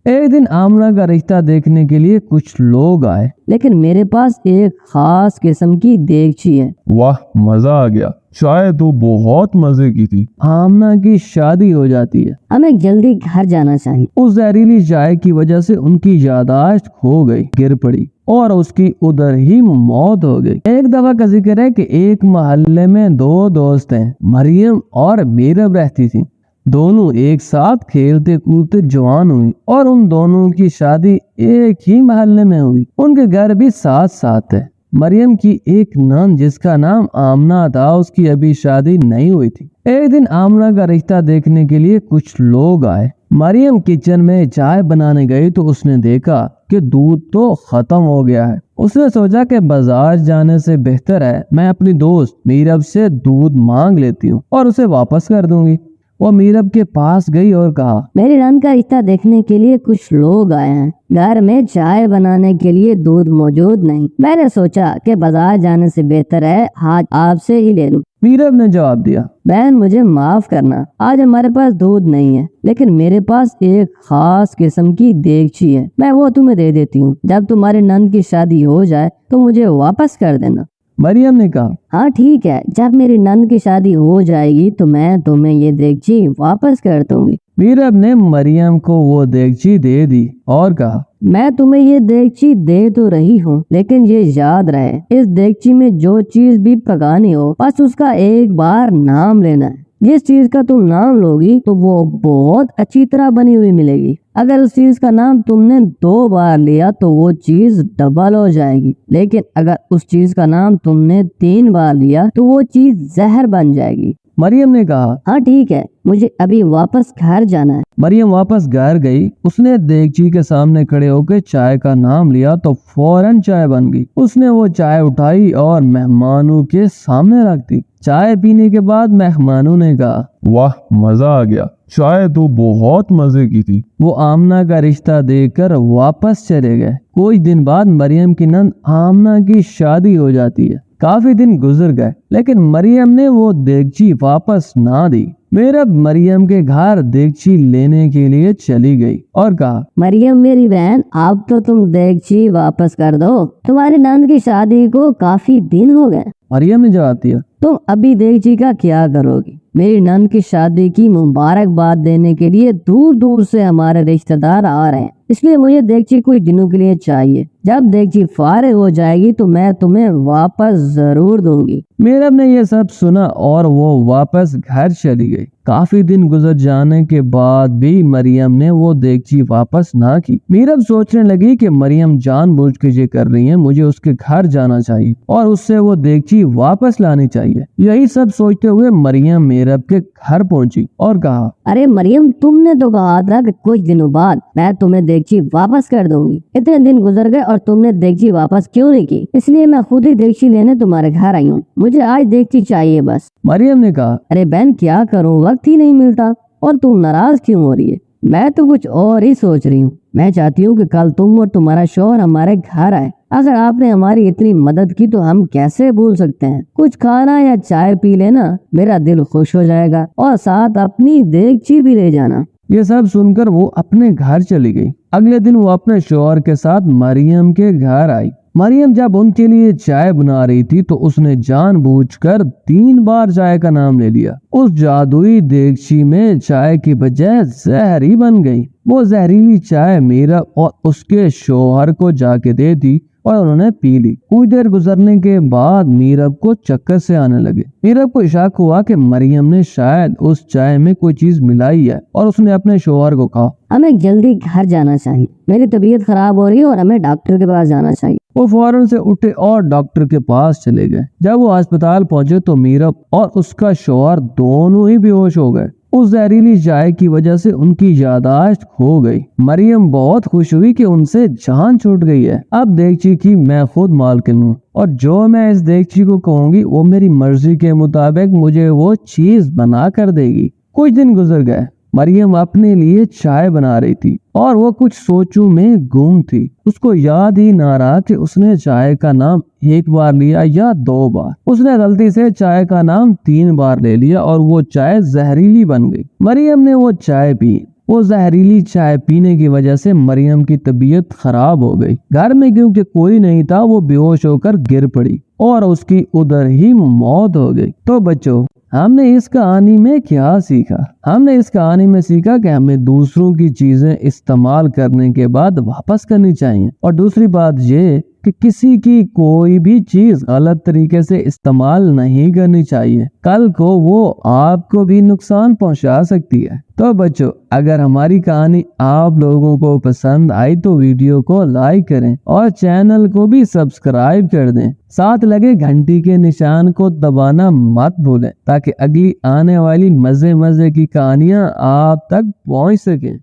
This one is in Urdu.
ایک دن آمنہ کا رشتہ دیکھنے کے لیے کچھ لوگ آئے، لیکن میرے پاس ایک خاص قسم کی دیگچی ہے۔ واہ، مزہ آ گیا، چائے تو بہت مزے کی تھی۔ آمنہ کی شادی ہو جاتی ہے۔ ہمیں جلدی گھر جانا چاہیے۔ اس زہریلی چائے کی وجہ سے ان کی یادداشت کھو گئی، گر پڑی اور اس کی ادھر ہی موت ہو گئی۔ ایک دفعہ کا ذکر ہے کہ ایک محلے میں دو دوست ہیں، مریم اور میرب رہتی تھی۔ دونوں ایک ساتھ کھیلتے کودتے جوان ہوئی اور ان دونوں کی شادی ایک ہی محلے میں ہوئی۔ ان کے گھر بھی ساتھ ساتھ ہے۔ مریم کی ایک نند جس کا نام آمنہ تھا، اس کی ابھی شادی نہیں ہوئی تھی۔ ایک دن آمنہ کا رشتہ دیکھنے کے لیے کچھ لوگ آئے۔ مریم کچن میں چائے بنانے گئی تو اس نے دیکھا کہ دودھ تو ختم ہو گیا ہے۔ اس نے سوچا کہ بازار جانے سے بہتر ہے میں اپنی دوست میرب سے دودھ مانگ لیتی ہوں اور اسے واپس کر دوں گی۔ وہ میرب کے پاس گئی اور کہا، میری نند کا رشتہ دیکھنے کے لیے کچھ لوگ آئے ہیں۔ گھر میں چائے بنانے کے لیے دودھ موجود نہیں۔ میں نے سوچا کہ بازار جانے سے بہتر ہے آج آپ سے ہی لے لوں۔ میرب نے جواب دیا، بہن مجھے معاف کرنا، آج ہمارے پاس دودھ نہیں ہے، لیکن میرے پاس ایک خاص قسم کی دیگچی ہے، میں وہ تمہیں دے دیتی ہوں۔ جب تمہاری نند کی شادی ہو جائے تو مجھے واپس کر دینا۔ مریم نے کہا، ہاں ٹھیک ہے، جب میری نند کی شادی ہو جائے گی تو میں تمہیں یہ دیگچی واپس کر دوں گی۔ میرب نے مریم کو وہ دیگچی دے دی اور کہا، میں تمہیں یہ دیگچی دے تو رہی ہوں، لیکن یہ یاد رہے اس دیگچی میں جو چیز بھی پکانی ہو بس اس کا ایک بار نام لینا ہے۔ جس چیز کا تم نام لوگی تو وہ بہت اچھی طرح بنی ہوئی ملے گی۔ اگر اس چیز کا نام تم نے 2 بار لیا تو وہ چیز ڈبل ہو جائے گی، لیکن اگر اس چیز کا نام تم نے 3 بار لیا تو وہ چیز زہر بن جائے گی۔ مریم نے کہا، ہاں ٹھیک ہے، مجھے ابھی واپس گھر جانا ہے۔ مریم واپس گھر گئی۔ اس نے دیگچی کے سامنے کھڑے ہو کے چائے کا نام لیا تو فوراً چائے بن گئی۔ اس نے وہ چائے اٹھائی اور مہمانوں کے سامنے رکھ دی۔ چائے پینے کے بعد مہمانوں نے کہا، واہ، مزہ آ گیا، چائے تو بہت مزے کی تھی۔ وہ آمنہ کا رشتہ دیکھ کر واپس چلے گئے۔ کچھ دن بعد مریم کی نند آمنہ کی شادی ہو جاتی ہے۔ کافی دن گزر گئے لیکن مریم نے وہ دیگچی واپس نہ دی۔ میرب مریم کے گھر دیگچی لینے کے لیے چلی گئی اور کہا، مریم میری بہن، اب تو تم دیگچی واپس کر دو، تمہاری نند کی شادی کو کافی دن ہو گئے۔ مریم نے جواب دیا، تم ابھی دیگچی کا کیا کرو گی؟ میری نند کی شادی کی مبارکباد دینے کے لیے دور دور سے ہمارے رشتہ دار آ رہے ہیں، اس لیے مجھے دیگچی کچھ دنوں کے لیے چاہیے۔ جب دیگچی فارغ ہو جائے گی تو میں تمہیں واپس ضرور دوں گی۔ میرب نے یہ سب سنا اور وہ واپس گھر چلی گئی۔ کافی دن گزر جانے کے بعد بھی مریم نے وہ دیگچی واپس نہ کی۔ میرب سوچنے لگی کہ مریم جان بوجھ کے یہ کر رہی ہے، مجھے اس کے گھر جانا چاہیے اور اس سے وہ دیگچی واپس لانی چاہیے۔ یہی سب سوچتے ہوئے مریم میرب کے گھر پہنچی اور کہا، ارے مریم، تم نے تو کہا تھا کہ کچھ دنوں بعد میں تمہیں دیگچی واپس کر دوں گی۔ اتنے دن گزر گئے اور تم نے دیگچی واپس کیوں نہیں کی؟ اس لیے میں خود ہی دیگچی لینے تمہارے گھر آئی ہوں، مجھے آج دیگچی چاہیے بس۔ مریم نے کہا، ارے بہن کیا کروں، وقت ہی نہیں ملتا، اور تم ناراض کیوں ہو رہی ہے؟ میں تو کچھ اور ہی سوچ رہی ہوں۔ میں چاہتی ہوں کہ کل تم اور تمہارا شوہر ہمارے گھر آئے۔ اگر آپ نے ہماری اتنی مدد کی تو ہم کیسے بھول سکتے ہیں؟ کچھ کھانا یا چائے پی لینا، میرا دل خوش ہو جائے گا، اور ساتھ اپنی دیگچی بھی لے جانا۔ یہ سب سن کر وہ اپنے گھر چلی گئی۔ اگلے دن وہ اپنے شوہر کے ساتھ مریم کے گھر آئی۔ مریم جب ان کے لیے چائے بنا رہی تھی تو اس نے جان بوجھ کر 3 بار چائے کا نام لے لیا۔ اس جادوئی دیگچی میں چائے کی بجائے زہر ہی بن گئی۔ وہ زہریلی چائے میرب اور اس کے شوہر کو جا کے دے دی اور انہوں نے پی لی۔ کچھ دیر گزرنے کے بعد میرب کو چکر سے آنے لگے۔ میرب کو شک ہوا کہ مریم نے شاید اس چائے میں کوئی چیز ملائی ہے اور اس نے اپنے شوہر کو کہا، ہمیں جلدی گھر جانا چاہیے، میری طبیعت خراب ہو رہی ہے اور ہمیں ڈاکٹر کے پاس جانا چاہیے۔ وہ فوراً سے اٹھے اور ڈاکٹر کے پاس چلے گئے۔ جب وہ ہسپتال پہنچے تو میرب اور اس کا شوہر دونوں ہی بے ہوش ہو گئے۔ اس زہریلی چائے کی وجہ سے ان کی یادداشت کھو گئی۔ مریم بہت خوش ہوئی کہ ان سے جان چھوٹ گئی ہے۔ اب دیگچی کی میں خود مالکن ہوں اور جو میں اس دیگچی کو کہوں گی وہ میری مرضی کے مطابق مجھے وہ چیز بنا کر دے گی۔ کچھ دن گزر گئے۔ مریم اپنے لیے چائے بنا رہی تھی اور وہ کچھ سوچوں میں گم تھی۔ اس کو یاد ہی نہ رہا کہ اس نے چائے کا نام 1 بار لیا یا 2 بار۔ اس نے غلطی سے چائے کا نام 3 بار لے لیا اور وہ چائے زہریلی بن گئی۔ مریم نے وہ چائے پی وہ زہریلی چائے پینے کی وجہ سے مریم کی طبیعت خراب ہو گئی۔ گھر میں کیونکہ کوئی نہیں تھا وہ بے ہوش ہو کر گر پڑی اور اس کی ادھر ہی موت ہو گئی۔ تو بچوں، ہم نے اس کہانی میں کیا سیکھا؟ ہم نے اس کہانی میں سیکھا کہ ہمیں دوسروں کی چیزیں استعمال کرنے کے بعد واپس کرنی چاہیے، اور دوسری بات یہ کہ کسی کی کوئی بھی چیز غلط طریقے سے استعمال نہیں کرنی چاہیے، کل کو وہ آپ کو بھی نقصان پہنچا سکتی ہے۔ تو بچوں، اگر ہماری کہانی آپ لوگوں کو پسند آئی تو ویڈیو کو لائک کریں اور چینل کو بھی سبسکرائب کر دیں، ساتھ لگے گھنٹی کے نشان کو دبانا مت بھولیں تاکہ اگلی آنے والی مزے کی کہانیاں آپ تک پہنچ سکیں۔